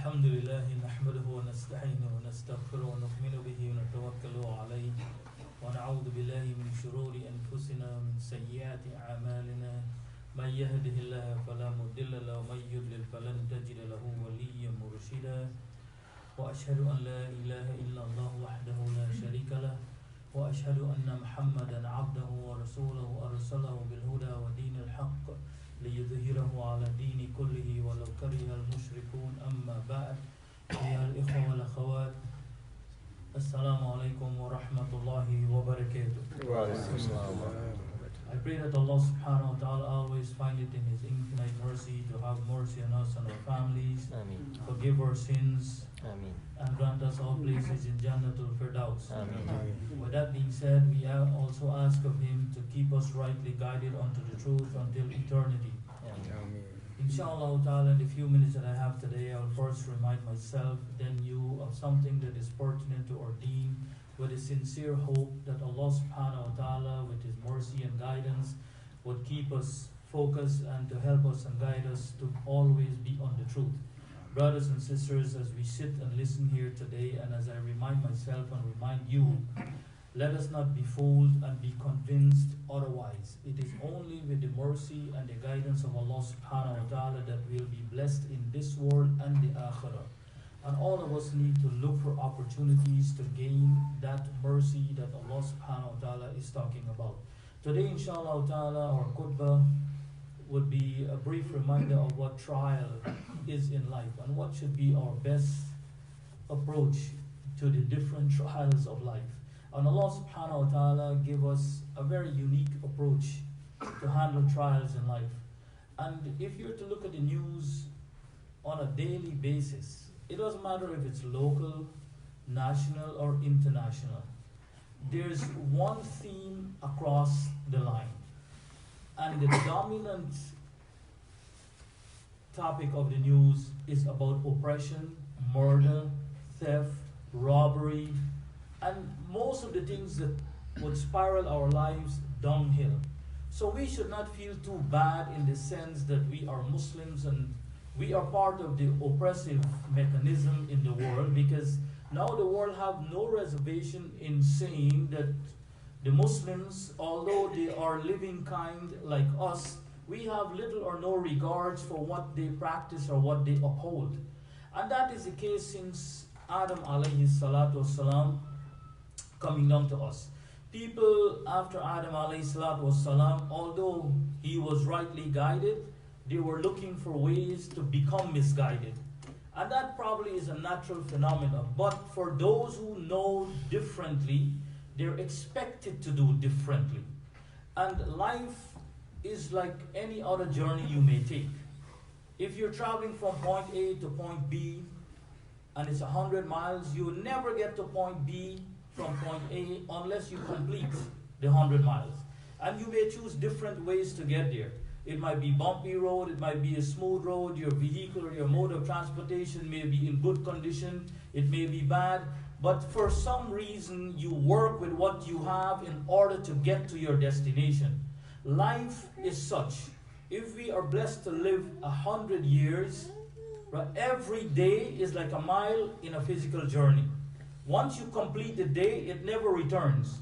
الحمد لله نحمده ونستعينه ونستغفره ونؤمن به ونتوكل عليه ونعوذ بالله من شرور أنفسنا ومن سيئات أعمالنا من يهده الله فلا مضل له ومن يضلل فلن تجد له وليا مرشدا وأشهد أن لا إله إلا الله وحده لا شريك له وأشهد أن محمدا عبده ورسوله أرسله بالهدى ودين الحق ليظهره على الدين كله ولو كره المشركون. أما بعد، أيها الإخوة والأخوات، السلام عليكم ورحمة الله وبركاته. I pray that Allah subhanahu wa ta'ala always find it in His infinite mercy to have mercy on us and our families, Ameen. forgive our sins, Ameen. and grant us all places in Jannatul Firdaus. Ameen. With that being said, we also ask of Him to keep us rightly guided unto the truth until eternity. Inshallah ta'ala, in the few minutes that I have today, I will first remind myself, then you, of something that is pertinent to our deen, with a sincere hope that Allah subhanahu wa ta'ala, with His mercy and guidance, would keep us focused and to help us and guide us to always be on the truth. Brothers and sisters, as we sit and listen here today, and as I remind myself and remind you, let us not be fooled and be convinced otherwise. It is only with the mercy and the guidance of Allah subhanahu wa ta'ala that we will be blessed in this world and the akhirah. And all of us need to look for opportunities to gain that mercy that Allah subhanahu wa ta'ala is talking about. Today, inshallah ta'ala, our khutbah would be a brief reminder of what trial is in life and what should be our best approach to the different trials of life. And Allah subhanahu wa ta'ala give us a very unique approach to handle trials in life. And if you're to look at the news on a daily basis, it doesn't matter if it's local, national, or international. There's one theme across the line. And the dominant topic of the news is about oppression, murder, theft, robbery, and most of the things that would spiral our lives downhill. So we should not feel too bad in the sense that we are Muslims and we are part of the oppressive mechanism in the world, because now the world have no reservation in saying that the Muslims, although they are living kind like us, we have little or no regards for what they practice or what they uphold. And that is the case since Adam alayhi salatu wasalam coming down to us. People after Adam alayhi salatu wasalam, although he was rightly guided, they were looking for ways to become misguided. And that probably is a natural phenomenon. But for those who know differently, they're expected to do differently. And life is like any other journey you may take. If you're traveling from point A to point B, and it's 100 miles, you will never get to point B from point A unless you complete the 100 miles. And you may choose different ways to get there. It might be bumpy road, it might be a smooth road, your vehicle or your mode of transportation may be in good condition, it may be bad, but for some reason you work with what you have in order to get to your destination. Life is such. If we are blessed to live 100 years, right, every day is like a mile in a physical journey. Once you complete the day, it never returns.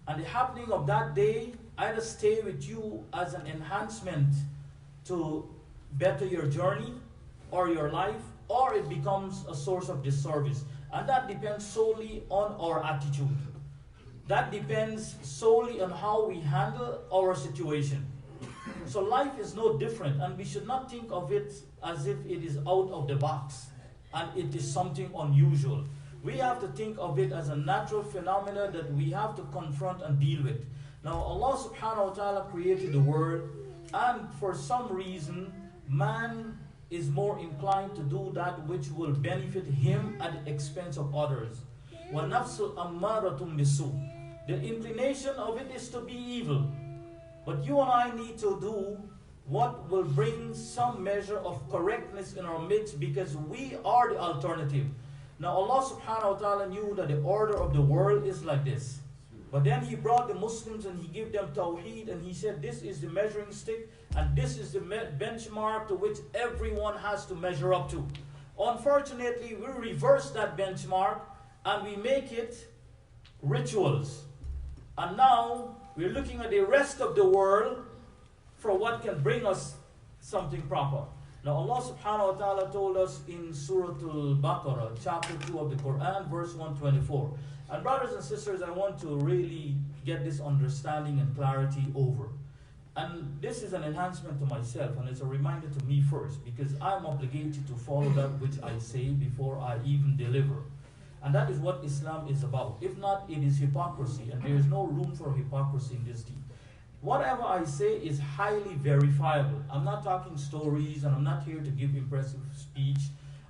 And the happening of that day either stay with you as an enhancement to better your journey or your life, or it becomes a source of disservice. And that depends solely on our attitude. That depends solely on how we handle our situation. So life is no different, and we should not think of it as if it is out of the box and it is something unusual. We have to think of it as a natural phenomenon that we have to confront and deal with. Now Allah subhanahu wa ta'ala created the world, and for some reason man is more inclined to do that which will benefit him at the expense of others. وَنَفْسُ أَمَّارَةٌ بِالسُّوءِ. The inclination of it is to be evil. But you and I need to do what will bring some measure of correctness in our midst, because we are the alternative. Now Allah subhanahu wa ta'ala knew that the order of the world is like this. But then He brought the Muslims and He gave them Tawheed, and He said this is the measuring stick and this is the benchmark to which everyone has to measure up to. Unfortunately, we reverse that benchmark and we make it rituals. And now we're looking at the rest of the world for what can bring us something proper. Now Allah subhanahu wa ta'ala told us in Surah Al-Baqarah, chapter 2 of the Quran, verse 124. And brothers and sisters, I want to really get this understanding and clarity over. And this is an enhancement to myself, and it's a reminder to me first, because I'm obligated to follow that which I say before I even deliver. And that is what Islam is about. If not, it is hypocrisy, and there is no room for hypocrisy in this deen. Whatever I say is highly verifiable. I'm not talking stories, and I'm not here to give impressive speech.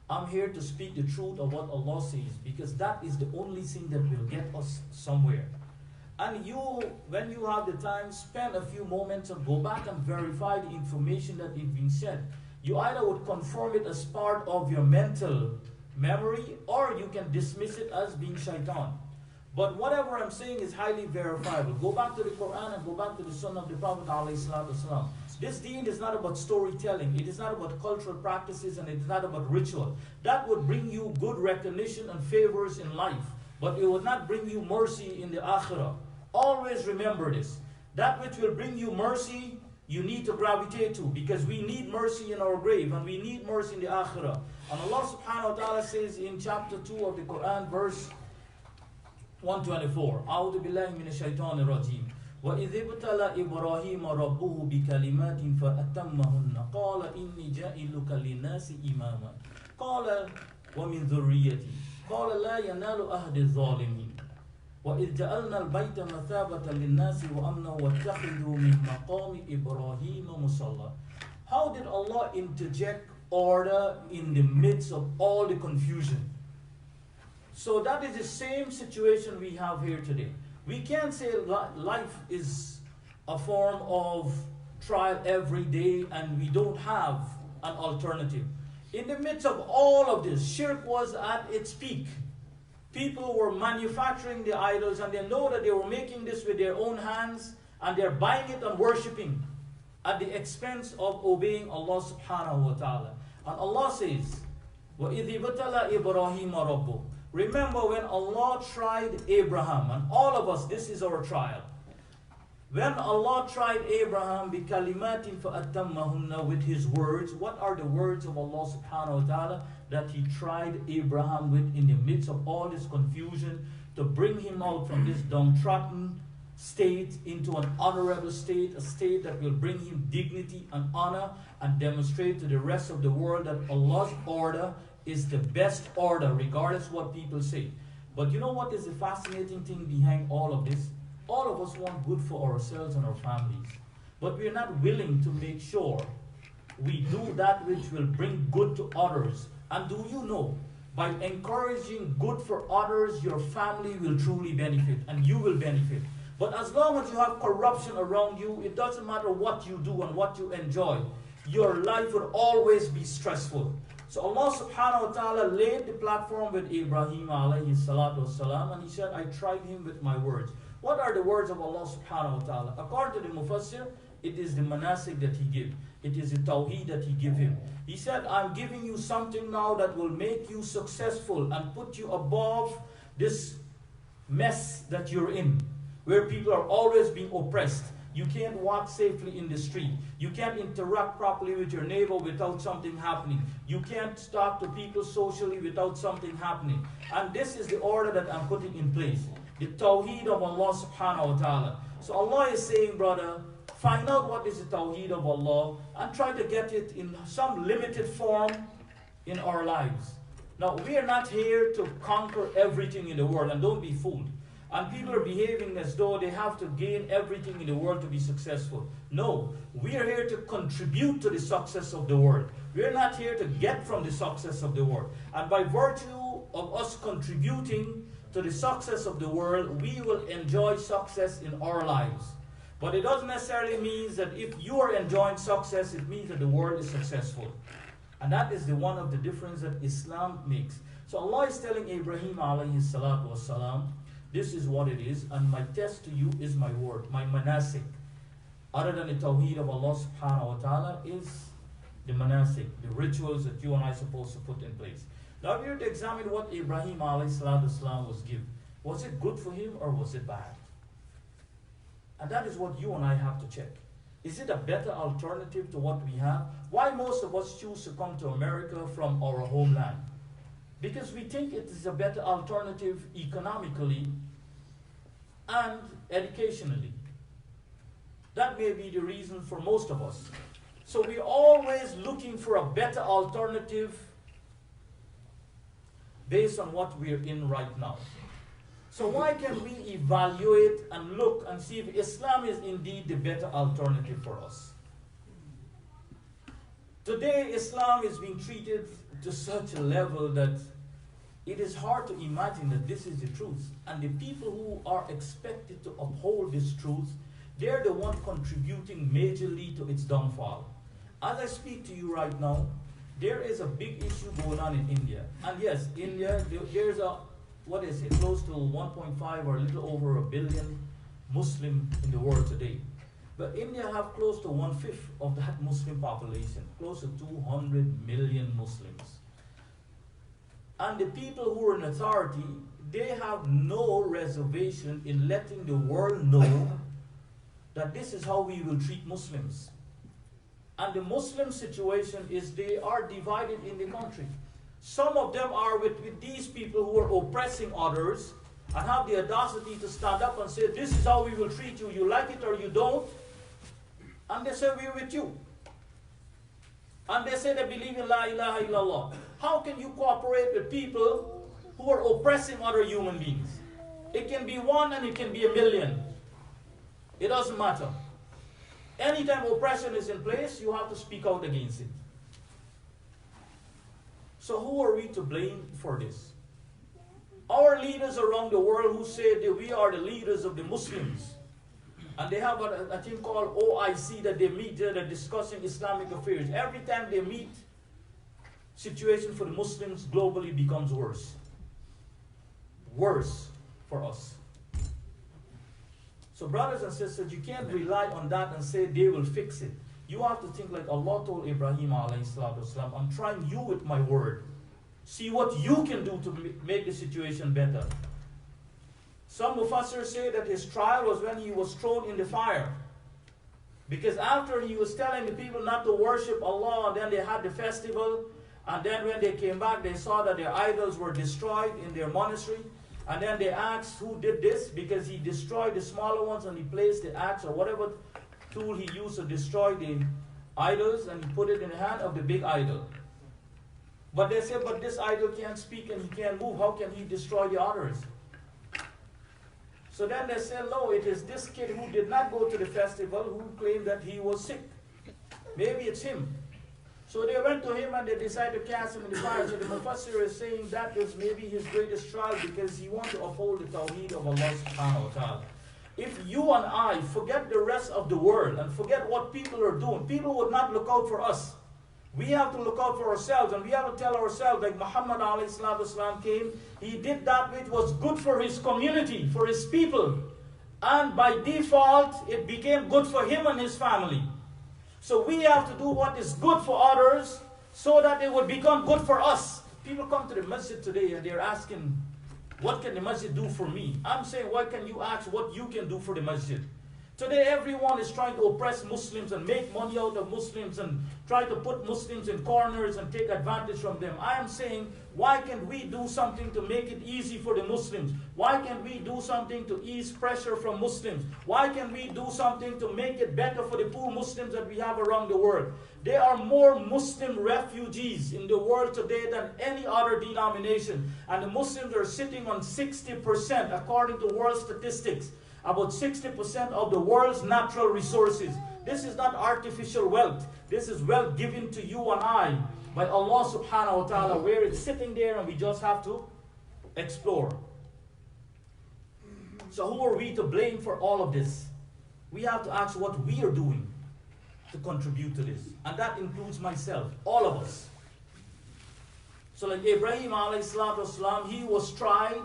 I'm here to speak the truth of what Allah says, because that is the only thing that will get us somewhere. And you, when you have the time, spend a few moments and go back and verify the information that is being said. You either would confirm it as part of your mental memory, or you can dismiss it as being shaitan. But whatever I'm saying is highly verifiable. Go back to the Quran and go back to the Sunnah of the Prophet ﷺ. This deen is not about storytelling. It is not about cultural practices, and it is not about ritual. That would bring you good recognition and favors in life, but it would not bring you mercy in the akhirah. Always remember this. That which will bring you mercy, you need to gravitate to, because we need mercy in our grave, and we need mercy in the akhirah. And Allah subhanahu wa ta'ala says in chapter 2 of the Quran, verse 124, أعوذ بالله من الشيطان الرجيم وإذ ابتلى إبراهيم ربه بكلمات فأتمهن قال إني جائلك للناس إماما قال ومن ذريتي قال لا ينال أهد الظالمين وإذ جعلنا البيت مثابة للناس وأمنا واتخذوا من مقام إبراهيم مصلى. How did Allah interject order in the midst of all the confusion? So that is the same situation we have here today. We can't say life is a form of trial every day and we don't have an alternative. In the midst of all of this, shirk was at its peak. People were manufacturing the idols, and they know that they were making this with their own hands, and they're buying it and worshipping at the expense of obeying Allah subhanahu wa ta'ala. And Allah says, وَإِذِ ابْتَلَى إِبْرَاهِيمَ رَبُّهُ. Remember when Allah tried Abraham, and all of us, this is our trial. When Allah tried Abraham بِكَلِمَاتٍ فَأَتَّمَّهُنَّ, with his words. What are the words of Allah subhanahu wa ta'ala that he tried Abraham with in the midst of all this confusion, to bring him out from this downtrodden state into an honorable state, a state that will bring him dignity and honor, and demonstrate to the rest of the world that Allah's order is the best order, regardless what people say. But you know what is the fascinating thing behind all of this? All of us want good for ourselves and our families, but we're not willing to make sure we do that which will bring good to others. And do you know, by encouraging good for others, your family will truly benefit, and you will benefit. But as long as you have corruption around you, it doesn't matter what you do and what you enjoy, your life will always be stressful. So Allah subhanahu wa ta'ala laid the platform with Ibrahim alayhi salatu wasalam, and he said, I tried him with my words. What are the words of Allah subhanahu wa ta'ala? According to the Mufassir, it is the manasik that he gave. It is the tawheed that he gave him. He said, I'm giving you something now that will make you successful and put you above this mess that you're in, where people are always being oppressed. You can't walk safely in the street. You can't interact properly with your neighbor without something happening. You can't talk to people socially without something happening. And this is the order that I'm putting in place. The tawheed of Allah subhanahu wa ta'ala. So Allah is saying, brother, find out what is the tawheed of Allah and try to get it in some limited form in our lives. Now, we are not here to conquer everything in the world, and don't be fooled. And people are behaving as though they have to gain everything in the world to be successful. No, we are here to contribute to the success of the world. We are not here to get from the success of the world. And by virtue of us contributing to the success of the world, we will enjoy success in our lives. But it doesn't necessarily mean that if you are enjoying success, it means that the world is successful. And that is the one of the difference that Islam makes. So Allah is telling Ibrahim alayhi salatu wasalam, this is what it is, and my test to you is my word, my manasik. Other than the tawheed of Allah subhanahu wa ta'ala is the monastic, the rituals that you and I are supposed to put in place. Now we have to examine what Ibrahim alayhi salatu wasalam was given. Was it good for him or was it bad? And that is what you and I have to check. Is it a better alternative to what we have? Why most of us choose to come to America from our homeland? Because we think it is a better alternative economically and educationally. That may be the reason for most of us. So we're always looking for a better alternative based on what we're in right now. So why can we evaluate and look and see if Islam is indeed the better alternative for us? Today, Islam is being treated to such a level that it is hard to imagine that this is the truth. And the people who are expected to uphold this truth, they're the ones contributing majorly to its downfall. As I speak to you right now, there is a big issue going on in India. And yes, India, there's close to 1.5 or a little over a billion Muslim in the world today. But India have close to 1/5 of that Muslim population, close to 200 million Muslims. And the people who are in authority, they have no reservation in letting the world know that this is how we will treat Muslims. And the Muslim situation is they are divided in the country. Some of them are with these people who are oppressing others and have the audacity to stand up and say, this is how we will treat you. You like it or you don't. And they say, we're with you. And they say they believe in La ilaha illallah. How can you cooperate with people who are oppressing other human beings? It can be one and it can be a million. It doesn't matter. Anytime oppression is in place, you have to speak out against it. So who are we to blame for this? Our leaders around the world who say that we are the leaders of the Muslims. And they have a thing called OIC that they meet there, they're discussing Islamic affairs. Every time they meet, situation for the Muslims globally becomes worse. Worse for us. So brothers and sisters, you can't rely on that and say they will fix it. You have to think like Allah told Ibrahim alayhi salatu wasalam, I'm trying you with my word. See what you can do to make the situation better. Some Mufassir say that his trial was when he was thrown in the fire. Because after he was telling the people not to worship Allah, and then they had the festival, and then when they came back, they saw that their idols were destroyed in their monastery. And then they asked who did this, because he destroyed the smaller ones and he placed the axe or whatever tool he used to destroy the idols, and he put it in the hand of the big idol. But they said, but this idol can't speak and he can't move. How can he destroy the others? So then they said, no, it is this kid who did not go to the festival who claimed that he was sick. Maybe it's him. So they went to him and they decided to cast him in the fire. So the Mufassir is saying that is maybe his greatest trial because he wants to uphold the Tawheed of Allah subhanahu wa ta'ala. If you and I forget the rest of the world and forget what people are doing, people would not look out for us. We have to look out for ourselves, and we have to tell ourselves, like Muhammad alayhi salatu wasalam came, he did that which was good for his community, for his people. And by default, it became good for him and his family. So we have to do what is good for others so that it would become good for us. People come to the masjid today and they're asking, what can the masjid do for me? I'm saying, why can you ask what you can do for the masjid? Today everyone is trying to oppress Muslims and make money out of Muslims and try to put Muslims in corners and take advantage from them. I am saying, why can't we do something to make it easy for the Muslims? Why can't we do something to ease pressure from Muslims? Why can't we do something to make it better for the poor Muslims that we have around the world? There are more Muslim refugees in the world today than any other denomination. And the Muslims are sitting on 60% according to world statistics. About 60% of the world's natural resources. This is not artificial wealth. This is wealth given to you and I by Allah subhanahu wa ta'ala, where it's sitting there and we just have to explore. So who are we to blame for all of this? We have to ask what we are doing to contribute to this. And that includes myself, all of us. So like Ibrahim alayhi salatu wasalam, he was tried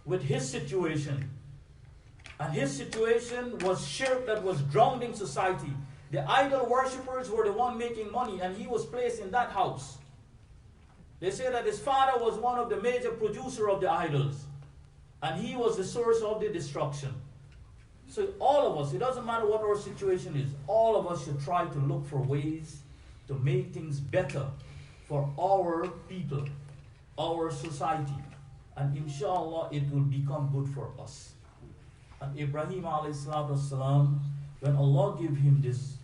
with his situation. And his situation was shirk that was drowning society. The idol worshippers were the one making money, and he was placed in that house. They say that his father was one of the major producer of the idols, and he was the source of the destruction. So all of us, it doesn't matter what our situation is, all of us should try to look for ways to make things better for our people, our society, and inshallah it will become good for us. And Ibrahim alayhi salatu wasalam, when Allah gave him this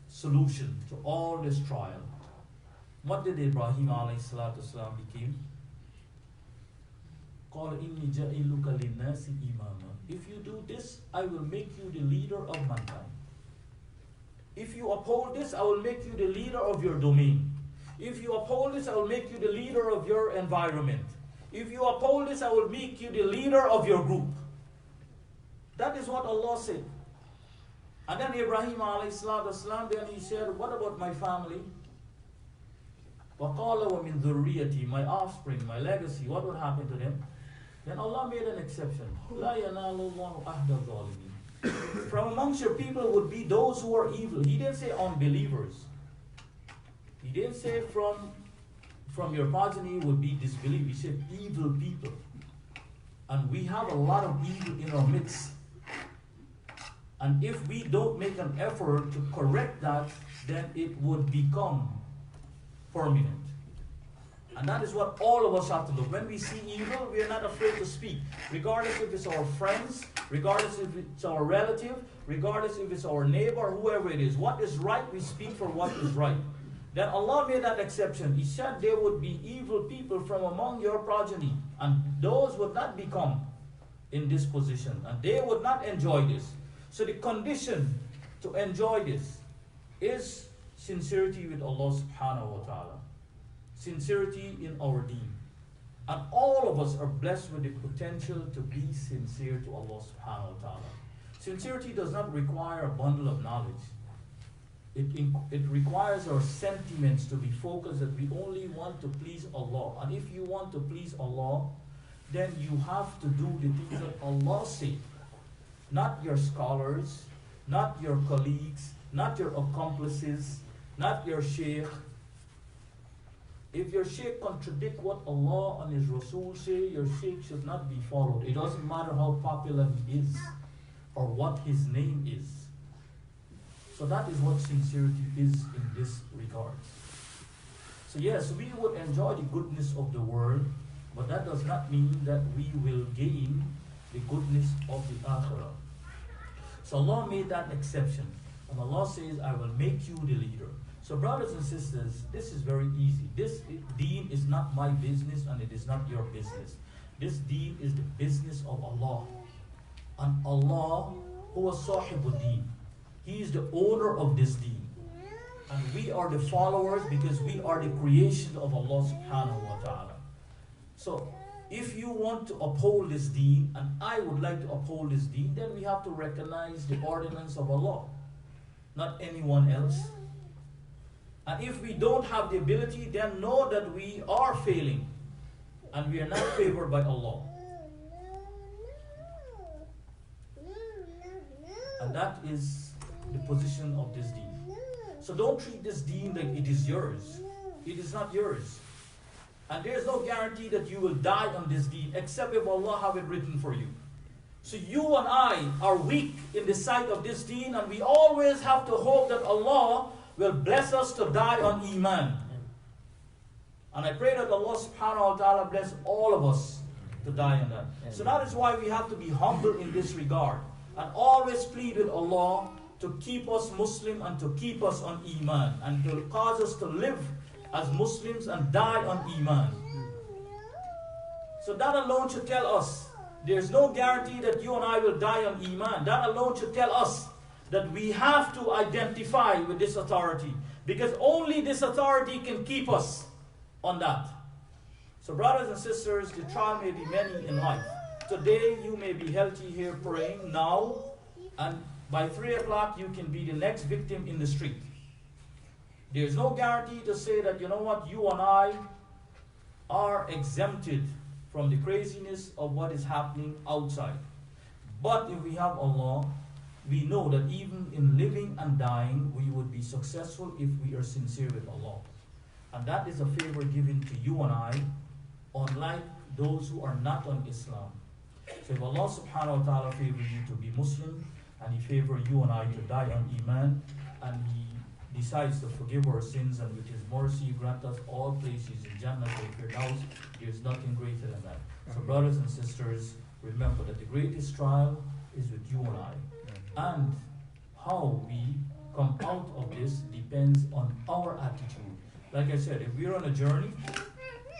solution to all this trial, what did Ibrahim alayhi salatu wasalam become? قَالَ إِنِّي جَعِلُكَ لِلنَّاسِ إِمَامًا. If you do this, I will make you the leader of mankind. If you uphold this, I will make you the leader of your domain. If you uphold this, I will make you the leader of your environment. If you uphold this, I will make you the leader of your group. That is what Allah said. And then Ibrahim alayhi salatu wasalam, then he said, what about my family? وَقَالَ وَمِن ذُرِّيَّتِي, my offspring, my legacy, what would happen to them? Then Allah made an exception. لَا يَنَالُ اللَّهُ أَهْدَ الظَّالِمِينَ. From amongst your people would be those who are evil. He didn't say unbelievers. He didn't say from your progeny would be disbelief. He said evil people. And we have a lot of evil in our midst. And if we don't make an effort to correct that, then it would become permanent. And that is what all of us have to look. When we see evil, we are not afraid to speak. Regardless if it's our friends, regardless if it's our relative, regardless if it's our neighbor, whoever it is. What is right, we speak for what is right. Then Allah made that exception. He said there would be evil people from among your progeny. And those would not become in this position. And they would not enjoy this. So the condition to enjoy this is sincerity with Allah subhanahu wa ta'ala. Sincerity in our deen. And all of us are blessed with the potential to be sincere to Allah subhanahu wa ta'ala. Sincerity does not require a bundle of knowledge. It requires our sentiments to be focused that we only want to please Allah. And if you want to please Allah, then you have to do the things that Allah says. Not your scholars, not your colleagues, not your accomplices, not your sheikh. If your sheikh contradict what Allah and His Rasul say, your sheikh should not be followed. It doesn't matter how popular he is or what his name is. So that is what sincerity is in this regard. So yes, we would enjoy the goodness of the world, but that does not mean that we will gain the goodness of the akhirah. So Allah made that exception. And Allah says, I will make you the leader. So brothers and sisters, this is very easy. This deen is not my business and it is not your business. This deen is the business of Allah. And Allah, who is Sahibud Deen, He is the owner of this deen. And we are the followers because we are the creation of Allah subhanahu wa ta'ala. So if you want to uphold this deen, and I would like to uphold this deen, then we have to recognize the ordinance of Allah, not anyone else. And if we don't have the ability, then know that we are failing and we are not favored by Allah. And that is the position of this deen. So don't treat this deen like it is yours. It is not yours. And there is no guarantee that you will die on this deen except if Allah have it written for you. So you and I are weak in the sight of this deen, and we always have to hope that Allah will bless us to die on Iman. And I pray that Allah subhanahu wa ta'ala bless all of us to die on that. So that is why we have to be humble in this regard. And always plead with Allah to keep us Muslim and to keep us on Iman. And to cause us to live as Muslims and die on Iman. So that alone should tell us, there's no guarantee that you and I will die on Iman. That alone should tell us that we have to identify with this authority. Because only this authority can keep us on that. So brothers and sisters, the trial may be many in life. Today you may be healthy here praying now, and by 3 o'clock you can be the next victim in the street. There's no guarantee to say that, you know what, you and I are exempted from the craziness of what is happening outside. But if we have Allah, we know that even in living and dying, we would be successful if we are sincere with Allah. And that is a favor given to you and I, unlike those who are not on Islam. So if Allah subhanahu wa ta'ala favors you to be Muslim, and He favors you and I to die on Iman, and He decides to forgive our sins, and with His mercy grant us all places in Jannah or Firdaus, there's nothing greater than that. So brothers and sisters, remember that the greatest trial is with you and I. And how we come out of this depends on our attitude. Like I said, if we're on a journey,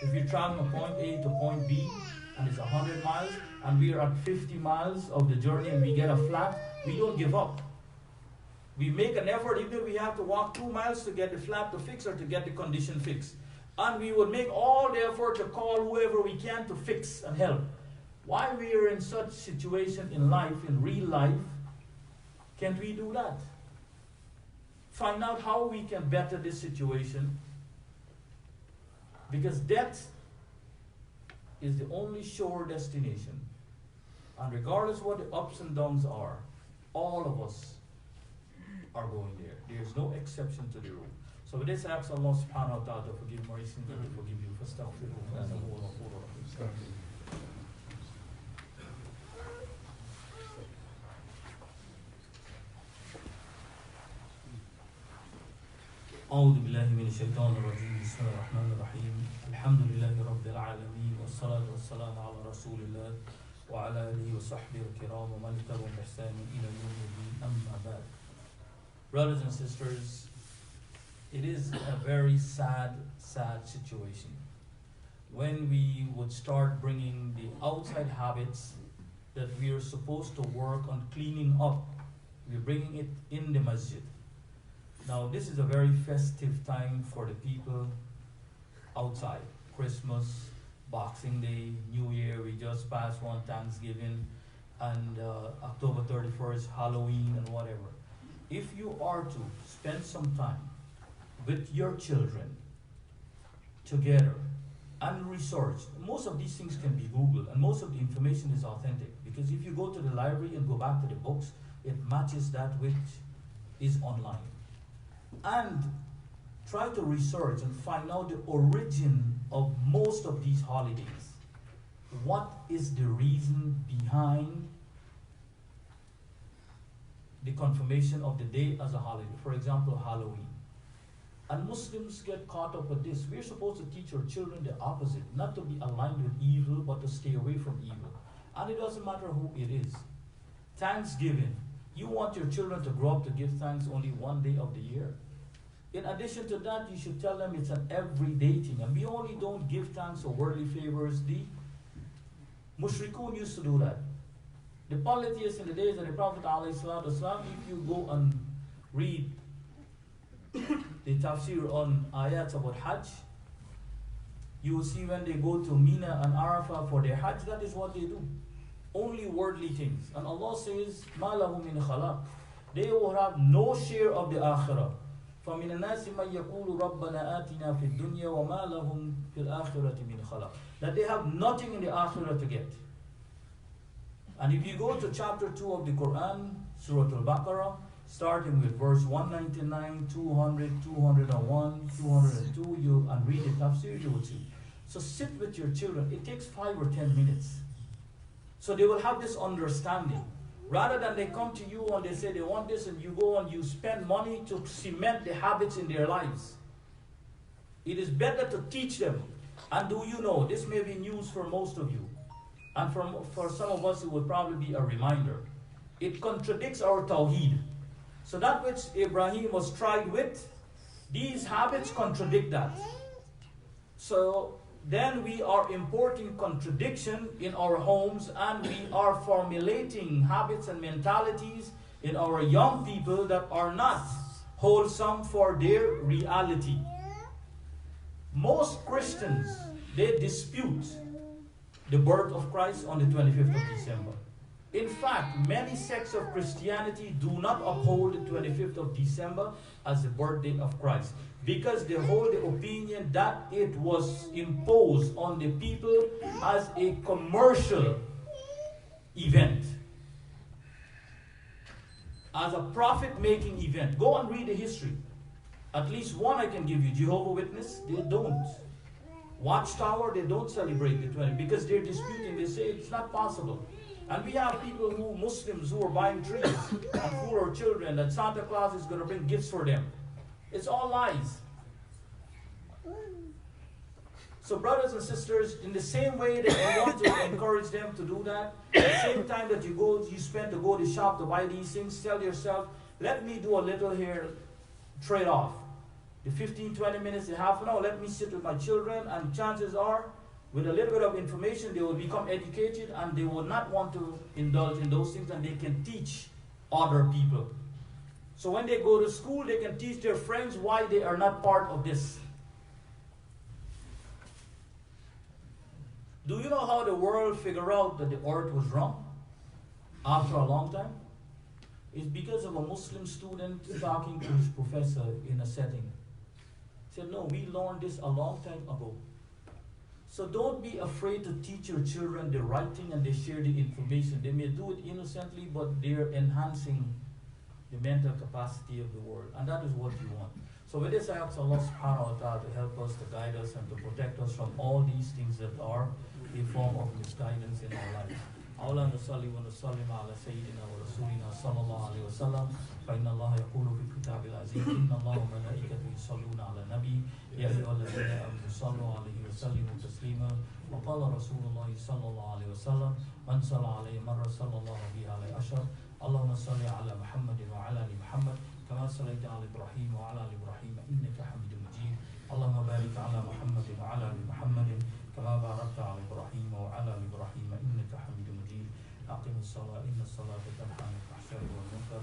if you're traveling from point A to point B, and it's 100 miles, and we are at 50 miles of the journey and we get a flat, we don't give up. We make an effort, even if we have to walk 2 miles to get the flat to fix or to get the condition fixed. And we would make all the effort to call whoever we can to fix and help. Why we are in such situation in life, in real life, can't we do that? Find out how we can better this situation. Because death is the only sure destination. And regardless what the ups and downs are, all of us are going there. There is no exception to the rule. So with this, I ask Allah subhanahu wa ta'ala to forgive my sins and to forgive you. أعوذ بالله من الشيطان الرجيم بسم الله الرحمن الرحيم الحمد لله رب العالمين والصلاة والسلام على رسول الله وعلى آله وصحبه الكرام ومن تبعهم بإحسان إلى يوم الدين أما بعد. Brothers and sisters, it is a very sad situation when we would start bringing the outside habits that we are supposed to work on cleaning up. We're bringing it in the masjid. Now, this is a very festive time for the people outside. Christmas, Boxing Day, New Year, we just passed one, Thanksgiving, and October 31st, Halloween, and whatever. If you are to spend some time with your children together and research, most of these things can be Googled, and most of the information is authentic. Because if you go to the library and go back to the books, it matches that which is online. And try to research and find out the origin of most of these holidays. What is the reason behind the confirmation of the day as a holiday? For example, Halloween. And Muslims get caught up with this. We're supposed to teach our children the opposite, not to be aligned with evil, but to stay away from evil. And it doesn't matter who it is. Thanksgiving. You want your children to grow up to give thanks only one day of the year? In addition to that, you should tell them it's an everyday thing. And we only don't give thanks or worldly favors. The Mushrikun used to do that. The polytheists in the days of the Prophet ﷺ, if you go and read the tafsir on ayats about Hajj, you will see when they go to Mina and Arafah for their Hajj, that is what they do. Only worldly things. And Allah says, مَا لَهُ مِنْ خَلَقٍ. They will have no share of the akhirah. فَمِنَ النَّاسِ مَنْ يَقُولُ رَبَّنَا آتِنَا فِي الدُّنْيَا وَمَا لَهُمْ فِي الْآخِرَةِ مِنْ خَلَقٍ. That they have nothing in the akhirah to get. And if you go to chapter 2 of the Quran, Surah Al-Baqarah, starting with verse 199, 200, 201, 202, and read the tafsir, you will see. So sit with your children. It takes 5 or 10 minutes. So they will have this understanding. Rather than they come to you and they say they want this, and you go and you spend money to cement the habits in their lives. It is better to teach them. And do you know, this may be news for most of you. And for some of us, it would probably be a reminder. It contradicts our tawheed. So that which Ibrahim was tried with, these habits contradict that. So then we are importing contradiction in our homes, and we are formulating habits and mentalities in our young people that are not wholesome for their reality. Most Christians, they dispute the birth of Christ on the 25th of December. In fact, many sects of Christianity do not uphold the 25th of December as the birthday of Christ, because they hold the opinion that it was imposed on the people as a commercial event. as a profit-making event. Go and read the history. At least one I can give you. Jehovah Witness, they don't. Watchtower, they don't celebrate the 20th because they're disputing. They say it's not possible. And we have people who, Muslims, who are buying trees and fool our children that Santa Claus is going to bring gifts for them. It's all lies. So brothers and sisters, in the same way that you want to encourage them to do that, at the same time that you spend to go to shop to buy these things, tell yourself, let me do a little here trade-off. The 15, 20 minutes, the half an hour, let me sit with my children, and chances are, with a little bit of information, they will become educated and they will not want to indulge in those things, and they can teach other people. So when they go to school, they can teach their friends why they are not part of this. Do you know how the world figured out that the earth was wrong after a long time? It's because of a Muslim student talking to his professor in a setting. He said, no, we learned this a long time ago. So don't be afraid to teach your children the right thing and they share the information. They may do it innocently, but they're enhancing the mental capacity of the world. And that is what you want. So with this, I ask Allah subhanahu wa ta'ala to help us, to guide us, and to protect us from all these things that are a form of misguidance in our life. أولا نصلي ونسلم على سيدنا ورسولنا صلى الله عليه وسلم فإن الله يقول في الكتاب العزيز إن الله وملائكته يصلون على النبي يا أيها الذين آمنوا صلوا عليه وسلموا تسليما وقال رسول الله صلى الله عليه وسلم من صلى عليه مرة صلى الله به عليه عشر اللهم صل على محمد وعلى آل محمد كما صليت على إبراهيم وعلى آل إبراهيم إنك حميد مجيد اللهم بارك على محمد وعلى آل محمد كما باركت على إبراهيم وعلى آل إبراهيم إنك حميد مجيد أقم الصلاة إن الصلاة تنهى عن الفحشاء والمنكر